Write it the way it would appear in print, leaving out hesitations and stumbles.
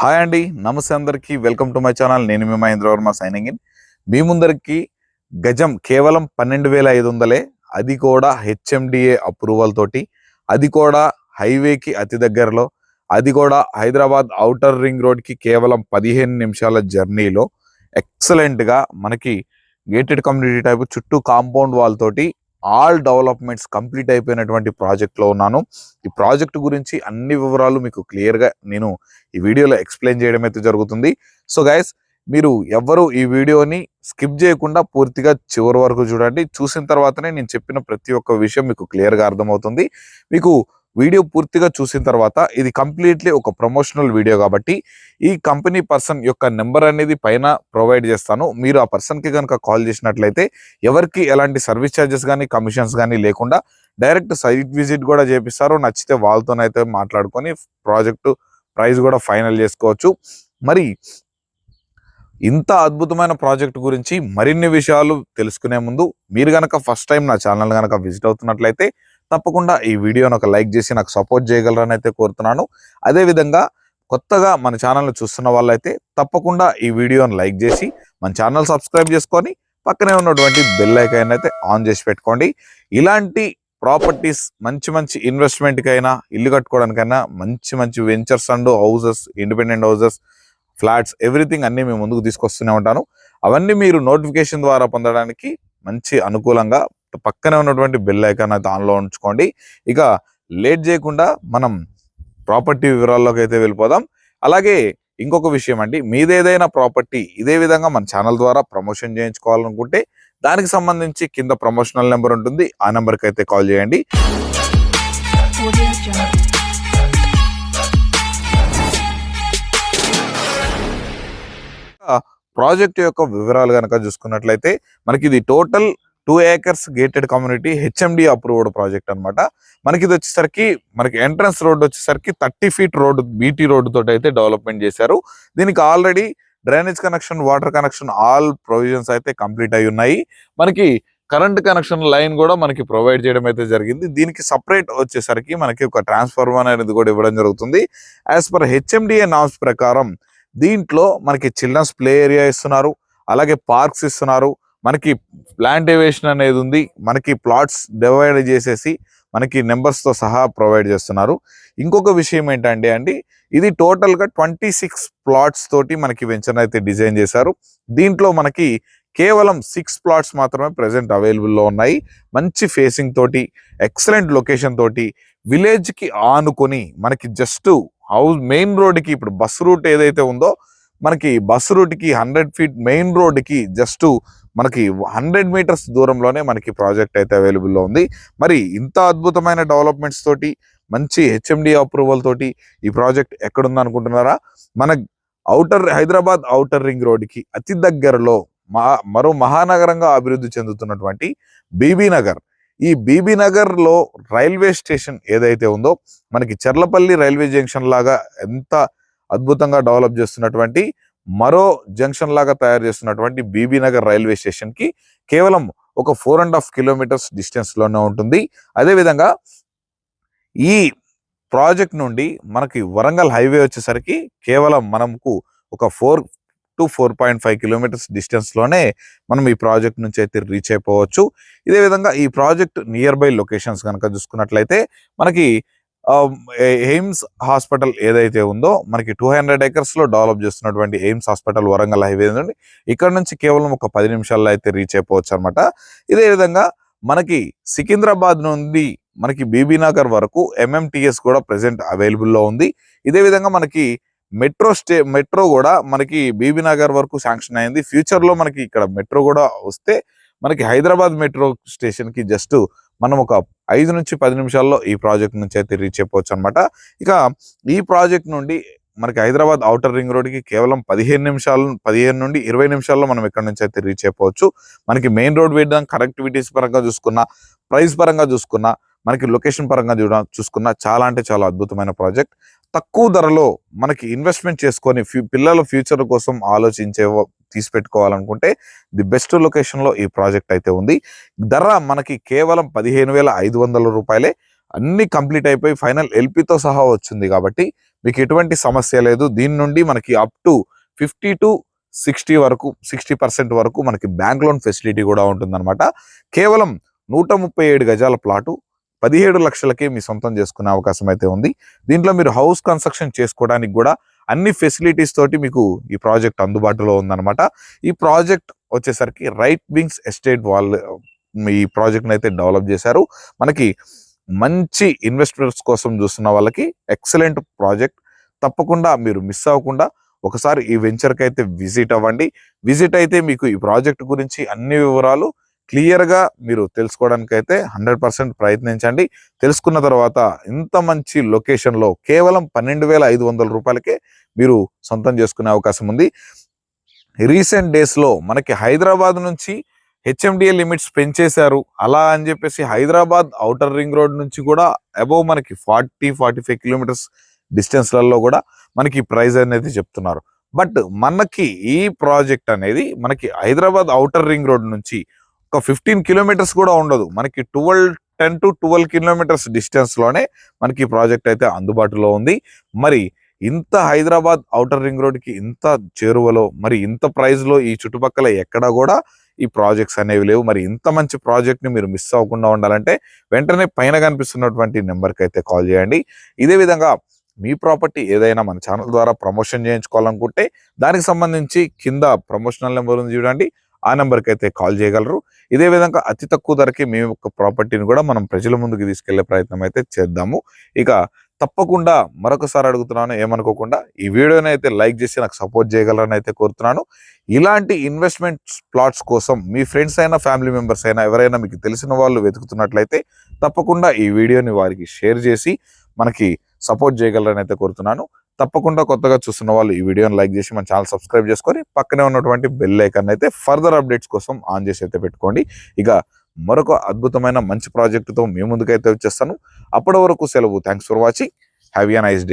Hi అండి, నమస్తే అందరికీ. Welcome to my channel. నేను మీ మహేంద్ర వర్మ సైనింగ్ ఇన్. మీ ముందరికి గజం కేవలం 12,500, అది కూడా హెచ్ఎండిఏ అప్రూవల్ తోటి, అది కూడా హైవేకి అతి దగ్గరలో, అది కూడా హైదరాబాద్ ఔటర్ రింగ్ రోడ్కి కేవలం 15 నిమిషాల జర్నీలో ఎక్సలెంట్గా మనకి గేటెడ్ కమ్యూనిటీ టైప్ చుట్టూ కాంపౌండ్ వాల్ తోటి ఆల్ డెవలప్మెంట్స్ కంప్లీట్ అయిపోయినటువంటి ప్రాజెక్ట్లో ఉన్నాను. ఈ ప్రాజెక్ట్ గురించి అన్ని వివరాలు మీకు క్లియర్గా నేను ఈ వీడియోలో ఎక్స్ప్లెయిన్ చేయడం అయితే జరుగుతుంది. సో గైస్, మీరు ఎవ్వరూ ఈ వీడియోని స్కిప్ చేయకుండా పూర్తిగా చివరి వరకు చూడండి. చూసిన తర్వాతనే నేను చెప్పిన ప్రతి ఒక్క విషయం మీకు క్లియర్గా అర్థమవుతుంది. మీకు వీడియో పూర్తిగా చూసిన తర్వాత ఇది కంప్లీట్లీ ఒక ప్రమోషనల్ వీడియో కాబట్టి ఈ కంపెనీ పర్సన్ యొక్క నెంబర్ అనేది పైన ప్రొవైడ్ చేస్తాను. మీరు ఆ పర్సన్కి కనుక కాల్ చేసినట్లయితే ఎవరికి ఎలాంటి సర్వీస్ ఛార్జెస్ కానీ కమిషన్స్ కానీ లేకుండా డైరెక్ట్ సైట్ విజిట్ కూడా చేపిస్తారు. నచ్చితే వాళ్ళతోనైతే మాట్లాడుకొని ప్రాజెక్టు ప్రైస్ కూడా ఫైనల్ చేసుకోవచ్చు. మరి ఇంత అద్భుతమైన ప్రాజెక్ట్ గురించి మరిన్ని విషయాలు తెలుసుకునే ముందు మీరు కనుక ఫస్ట్ టైం నా ఛానల్ కనుక విజిట్ అవుతున్నట్లయితే తప్పకుండా ఈ వీడియోని ఒక లైక్ చేసి నాకు సపోర్ట్ చేయగలరని అయితే కోరుతున్నాను. అదేవిధంగా కొత్తగా మన ఛానల్ని చూస్తున్న వాళ్ళైతే తప్పకుండా ఈ వీడియోని లైక్ చేసి మన ఛానల్ సబ్స్క్రైబ్ చేసుకొని పక్కనే ఉన్నటువంటి బెల్ ఐకాన్ అయితే ఆన్ చేసి పెట్టుకోండి. ఇలాంటి ప్రాపర్టీస్ మంచి మంచి ఇన్వెస్ట్మెంట్కైనా, ఇల్లు కట్టుకోవడానికైనా మంచి మంచి ventures and houses, independent houses, flats, everything అన్నీ మేము ముందుకు తీసుకొస్తూనే ఉంటాను. అవన్నీ మీరు నోటిఫికేషన్ ద్వారా పొందడానికి మంచి అనుకూలంగా పక్కనే ఉన్నటువంటి బెల్ ఐకాన్ అయితే ఆన్లో ఉంచుకోండి. ఇక లేట్ చేయకుండా మనం ప్రాపర్టీ వివరాల్లోకి అయితే వెళ్ళిపోదాం. అలాగే ఇంకొక విషయం అండి, మీదేదైనా ప్రాపర్టీ ఇదే విధంగా మన ఛానల్ ద్వారా ప్రమోషన్ చేయించుకోవాలనుకుంటే దానికి సంబంధించి కింద ప్రమోషనల్ నెంబర్ ఉంటుంది, ఆ నెంబర్కి అయితే కాల్ చేయండి. ప్రాజెక్ట్ యొక్క వివరాలు కనుక చూసుకున్నట్లయితే మనకి ఇది total 2 acres gated community HMD approved project అనమాట. మనకి ఇది వచ్చేసరికి మనకి ఎంట్రన్స్ రోడ్ వచ్చేసరికి 30 feet రోడ్, బీటీ రోడ్డు తోటి అయితే డెవలప్మెంట్ చేశారు. దీనికి already drainage connection, water connection, all provisions అయితే కంప్లీట్ అయి ఉన్నాయి. మనకి కరెంట్ కనెక్షన్ లైన్ కూడా మనకి ప్రొవైడ్ చేయడం అయితే జరిగింది. దీనికి సపరేట్ వచ్చేసరికి మనకి ఒక ట్రాన్స్ఫార్మర్ అనేది కూడా ఇవ్వడం జరుగుతుంది. యాజ్ పర్ హెచ్ఎండిఏ నామ్స్ ప్రకారం దీంట్లో మనకి చిల్డ్రన్స్ ప్లే ఏరియా ఇస్తున్నారు, అలాగే పార్క్స్ ఇస్తున్నారు, మనకి ప్లాంటేషన్ అనేది ఉంది, మనకి ప్లాట్స్ డివైడ్ చేసేసి మనకి నెంబర్స్తో సహా ప్రొవైడ్ చేస్తున్నారు. ఇంకొక విషయం ఏంటంటే అండి, ఇది టోటల్గా 26 ప్లాట్స్ తోటి మనకి వెంచర్ అయితే డిజైన్ చేశారు. దీంట్లో మనకి కేవలం 6 ప్లాట్స్ మాత్రమే ప్రజెంట్ అవైలబుల్లో ఉన్నాయి. మంచి ఫేసింగ్ తోటి, ఎక్సలెంట్ లొకేషన్ తోటి, విలేజ్కి ఆనుకొని మనకి జస్ట్ హౌస్ మెయిన్ రోడ్కి, ఇప్పుడు బస్ రూట్ ఏదైతే ఉందో మనకి బస్ రూట్కి 100 feet మెయిన్ రోడ్కి జస్ట్ మనకి 100 meters దూరంలోనే మనకి ప్రాజెక్ట్ అయితే అవైలబుల్లో ఉంది. మరి ఇంత అద్భుతమైన డెవలప్మెంట్స్ తోటి, మంచి హెచ్ఎండి అప్రూవల్ తోటి ఈ ప్రాజెక్ట్ ఎక్కడుంది అనుకుంటున్నారా? మన హైదరాబాద్ ఔటర్ రింగ్ రోడ్కి అతి దగ్గరలో మరో మహానగరంగా అభివృద్ధి చెందుతున్నటువంటి బీబీ నగర్. ఈ బీబీ నగర్లో రైల్వే స్టేషన్ ఏదైతే ఉందో మనకి చర్లపల్లి రైల్వే జంక్షన్ లాగా ఎంత అద్భుతంగా డెవలప్ చేస్తున్నటువంటి, మరో జంక్షన్ లాగా తయారు చేస్తున్నటువంటి బీబీ నగర్ రైల్వే స్టేషన్కి కేవలం ఒక 4.5 kilometers డిస్టెన్స్లోనే ఉంటుంది. అదేవిధంగా ఈ ప్రాజెక్ట్ నుండి మనకి వరంగల్ హైవే వచ్చేసరికి కేవలం మనకు ఒక 4 to 4.5 kilometers డిస్టెన్స్లోనే మనం ఈ ప్రాజెక్ట్ నుంచి అయితే రీచ్ అయిపోవచ్చు. ఇదే విధంగా ఈ ప్రాజెక్ట్ నియర్ బై లొకేషన్స్ కనుక చూసుకున్నట్లయితే మనకి ఎయిమ్స్ హాస్పిటల్ ఏదైతే ఉందో మనకి 200 acres లో డెవలప్ చేస్తున్నటువంటి ఎయిమ్స్ హాస్పిటల్ వరంగల్ హైవే నుండి ఇక్కడ నుంచి కేవలం ఒక 10 నిమిషాల్లో అయితే రీచ్ అయిపోవచ్చు అనమాట. ఇదే విధంగా మనకి సికింద్రాబాద్ నుండి మనకి బీబీ నగర్ వరకు MMTS కూడా ప్రెసెంట్ అవైలబుల్లో ఉంది. ఇదే విధంగా మనకి మెట్రో కూడా మనకి బీబీ నగర్ వరకు శాంక్షన్ అయింది. ఫ్యూచర్లో మనకి ఇక్కడ మెట్రో కూడా వస్తే మనకి హైదరాబాద్ మెట్రో స్టేషన్కి జస్ట్ మనం ఒక 5 నుంచి 10 నిమిషాల్లో ఈ ప్రాజెక్ట్ నుంచి అయితే రీచ్ అయిపోవచ్చు అనమాట. ఇక ఈ ప్రాజెక్ట్ నుండి మనకి హైదరాబాద్ ఔటర్ రింగ్ రోడ్కి కేవలం 15 నుండి 20 నిమిషాల్లో మనం ఇక్కడ నుంచి అయితే రీచ్ అయిపోవచ్చు. మనకి మెయిన్ రోడ్ వేయడం, కనెక్టివిటీస్ పరంగా చూసుకున్నా, ప్రైస్ పరంగా చూసుకున్నా, మనకి లొకేషన్ పరంగా చూసుకున్నా చాలా అంటే చాలా అద్భుతమైన ప్రాజెక్ట్. తక్కువ ధరలో మనకి ఇన్వెస్ట్మెంట్ చేసుకొని పిల్లల ఫ్యూచర్ కోసం తీసి పెట్టుకోవాలనుకుంటే ది బెస్ట్ లొకేషన్లో ఈ ప్రాజెక్ట్ అయితే ఉంది. ధర మనకి కేవలం 15,500 రూపాయలే. అన్ని కంప్లీట్ అయిపోయి ఫైనల్ ఎల్పితో సహా వచ్చింది కాబట్టి మీకు ఎటువంటి సమస్య లేదు. దీని నుండి మనకి అప్ టు 50 to 60 వరకు 60% వరకు మనకి బ్యాంక్ లోన్ ఫెసిలిటీ కూడా ఉంటుందన్నమాట. కేవలం 137 గజాల ప్లాటు 17 లక్షలకే మీ సొంతం చేసుకునే అవకాశం అయితే ఉంది. దీంట్లో మీరు హౌస్ కన్స్ట్రక్షన్ చేసుకోవడానికి కూడా అన్ని ఫెసిలిటీస్ తోటి మీకు ఈ ప్రాజెక్ట్ అందుబాటులో ఉందన్నమాట. ఈ ప్రాజెక్ట్ వచ్చేసరికి రైట్ వింగ్స్ ఎస్టేట్ వాళ్ళు ఈ ప్రాజెక్ట్ అయితే డెవలప్ చేశారు. మనకి మంచి ఇన్వెస్టర్స్ కోసం చూస్తున్న వాళ్ళకి ఎక్సలెంట్ ప్రాజెక్ట్. తప్పకుండా మీరు మిస్ అవ్వకుండా ఒకసారి ఈ వెంచర్కి అయితే విజిట్ అవ్వండి. విజిట్ అయితే మీకు ఈ ప్రాజెక్ట్ గురించి అన్ని వివరాలు క్లియర్గా మీరు తెలుసుకోవడానికి అయితే 100% ప్రయత్నించండి. తెలుసుకున్న తర్వాత ఇంత మంచి లొకేషన్లో కేవలం 12,500 రూపాయలకే మీరు సొంతం చేసుకునే అవకాశం ఉంది. రీసెంట్ డేస్లో మనకి హైదరాబాద్ నుంచి హెచ్ఎండిఏ లిమిట్స్ పెంచేశారు. అలా అని చెప్పేసి హైదరాబాద్ ఔటర్ రింగ్ రోడ్ నుంచి కూడా అబౌవ్ మనకి 40-45 కిలోమీటర్స్ డిస్టెన్స్లలో కూడా మనకి ప్రైస్ అనేది చెప్తున్నారు. బట్ మనకి ఈ ప్రాజెక్ట్ అనేది మనకి హైదరాబాద్ ఔటర్ రింగ్ రోడ్ నుంచి ఒక 15 కిలోమీటర్స్ కూడా ఉండదు. మనకి 10 to 12 కిలోమీటర్స్ డిస్టెన్స్లోనే మనకి ఈ ప్రాజెక్ట్ అయితే అందుబాటులో ఉంది. మరి ఇంత హైదరాబాద్ ఔటర్ రింగ్ రోడ్కి ఇంత చేరువలో మరి ఇంత ప్రైస్లో ఈ చుట్టుపక్కల ఎక్కడ కూడా ఈ ప్రాజెక్ట్స్ అనేవి లేవు. మరి ఇంత మంచి ప్రాజెక్ట్ని మీరు మిస్ అవ్వకుండా ఉండాలంటే వెంటనే పైన కనిపిస్తున్నటువంటి నెంబర్కి అయితే కాల్ చేయండి. ఇదే విధంగా మీ ప్రాపర్టీ ఏదైనా మన ఛానల్ ద్వారా ప్రమోషన్ చేయించుకోవాలనుకుంటే దానికి సంబంధించి కింద ప్రమోషనల్ నెంబర్ ఉంది చూడండి, ఆ నెంబర్కి అయితే కాల్ చేయగలరు. ఇదే విధంగా అతి తక్కువ ధరకి మీ యొక్క ప్రాపర్టీని కూడా మనం ప్రజల ముందుకు తీసుకెళ్లే ప్రయత్నం అయితే చేద్దాము. ఇక తప్పకుండా మరొకసారి అడుగుతున్నాను, ఏమనుకోకుండా ఈ వీడియోని అయితే లైక్ చేసి నాకు సపోర్ట్ చేయగలరని అయితే కోరుతున్నాను. ఇలాంటి ఇన్వెస్ట్మెంట్ ప్లాట్స్ కోసం మీ ఫ్రెండ్స్ అయినా ఫ్యామిలీ మెంబర్స్ అయినా ఎవరైనా మీకు తెలిసిన వాళ్ళు వెతుకుతున్నట్లయితే తప్పకుండా ఈ వీడియోని వారికి షేర్ చేసి మనకి సపోర్ట్ చేయగలరని అయితే కోరుతున్నాను. తప్పకుండా కొత్తగా చూస్తున్న వాళ్ళు ఈ వీడియోని లైక్ చేసి మన ఛానల్ సబ్స్క్రైబ్ చేసుకొని పక్కనే ఉన్నటువంటి బెల్ ఐకాన్ అయితే ఫర్దర్ అప్డేట్స్ కోసం ఆన్ చేసి అయితే పెట్టుకోండి. ఇక మరొక అద్భుతమైన మంచి ప్రాజెక్టుతో మీ ముందుకైతే వచ్చేస్తాను. అప్పటి వరకు సెలవు. Thanks for watching. Have a nice day.